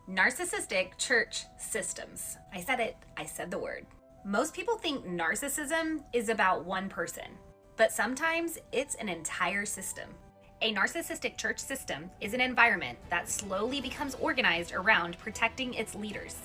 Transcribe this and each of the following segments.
Narcissistic church systems. I said it, I said the word. Most people think narcissism is about one person, but sometimes it's an entire system. A narcissistic church system is an environment that slowly becomes organized around protecting its leaders,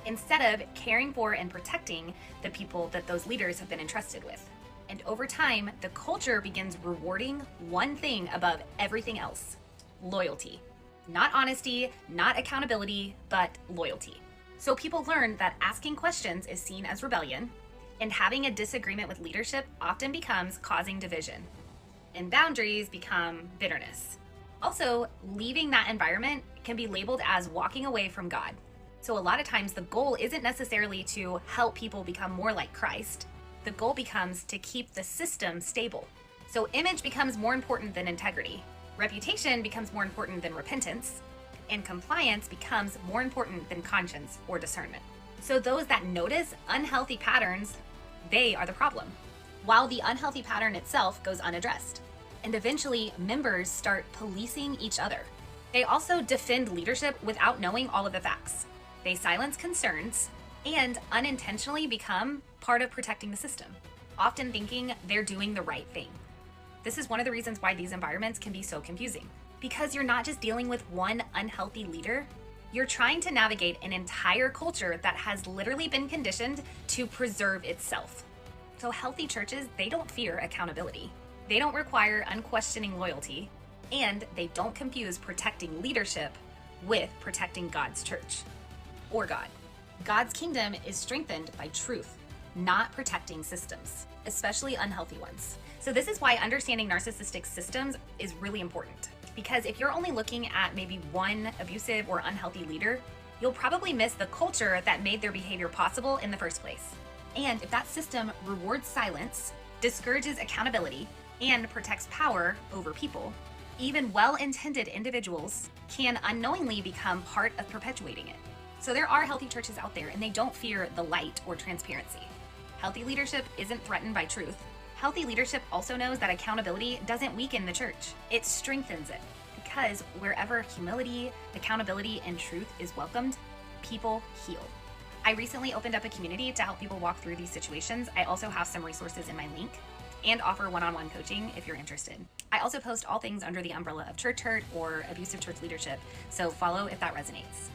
instead of caring for and protecting the people that those leaders have been entrusted with. And over time, the culture begins rewarding one thing above everything else: loyalty. Not honesty, not accountability, but loyalty. So people learn that asking questions is seen as rebellion, and having a disagreement with leadership often becomes causing division, and boundaries become bitterness. Also, leaving that environment can be labeled as walking away from God. So a lot of times the goal isn't necessarily to help people become more like Christ. The goal becomes to keep the system stable. So image becomes more important than integrity. Reputation becomes more important than repentance, and compliance becomes more important than conscience or discernment. So those that notice unhealthy patterns, they are the problem, while the unhealthy pattern itself goes unaddressed. And eventually, members start policing each other. They also defend leadership without knowing all of the facts. They silence concerns and unintentionally become part of protecting the system, often thinking they're doing the right thing. This is one of the reasons why these environments can be so confusing, because you're not just dealing with one unhealthy leader, you're trying to navigate an entire culture that has literally been conditioned to preserve itself. So healthy churches, they don't fear accountability. They don't require unquestioning loyalty, and they don't confuse protecting leadership with protecting God's church or God. God's kingdom is strengthened by truth, not protecting systems, especially unhealthy ones. So this is why understanding narcissistic systems is really important, because if you're only looking at maybe one abusive or unhealthy leader, you'll probably miss the culture that made their behavior possible in the first place. And if that system rewards silence, discourages accountability, and protects power over people, even well-intended individuals can unknowingly become part of perpetuating it. So there are healthy churches out there, and they don't fear the light or transparency. Healthy leadership isn't threatened by truth. Healthy leadership also knows that accountability doesn't weaken the church. It strengthens it, because wherever humility, accountability, and truth is welcomed, people heal. I recently opened up a community to help people walk through these situations. I also have some resources in my link and offer one-on-one coaching if you're interested. I also post all things under the umbrella of church hurt or abusive church leadership, so follow if that resonates.